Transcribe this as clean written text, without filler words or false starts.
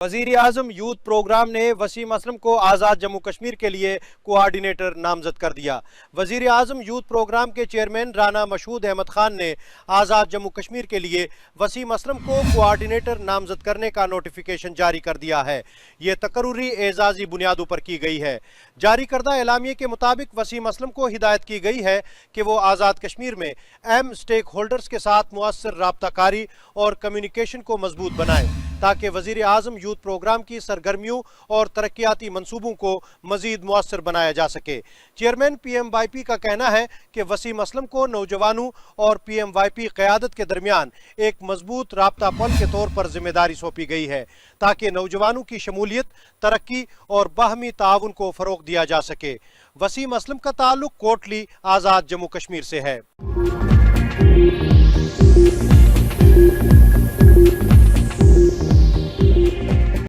وزیر اعظم youth programme نے وسیم اسلم کو آزاد جموں کشمیر کے لیے کوآرڈینیٹر نامزد کر دیا۔ وزیر اعظم یوتھ پروگرام کے چیئرمین رانا مشہود احمد خان نے آزاد جموں کشمیر کے لیے وسیم اسلم کو کوآرڈینیٹر نامزد کرنے کا نوٹیفیکیشن جاری کر دیا ہے۔ یہ تقرری اعزازی بنیادوں پر کی گئی ہے۔ جاری کردہ اعلامیے کے مطابق وسیم اسلم کو ہدایت کی گئی ہے کہ وہ آزاد کشمیر میں اہم سٹیک ہولڈرز کے ساتھ مؤثر رابطہ کاری اور کمیونیکیشن کو مضبوط بنائیں تاکہ وزیر اعظم یوتھ پروگرام کی سرگرمیوں اور ترقیاتی منصوبوں کو مزید مؤثر بنایا جا سکے۔ چیئرمین پی ایم وائی پی کا کہنا ہے کہ وسیم اسلم کو نوجوانوں اور پی ایم وائی پی قیادت کے درمیان ایک مضبوط رابطہ پل کے طور پر ذمہ داری سونپی گئی ہے تاکہ نوجوانوں کی شمولیت، ترقی اور باہمی تعاون کو فروغ دیا جا سکے۔ وسیم اسلم کا تعلق کوٹلی آزاد جموں کشمیر سے ہے۔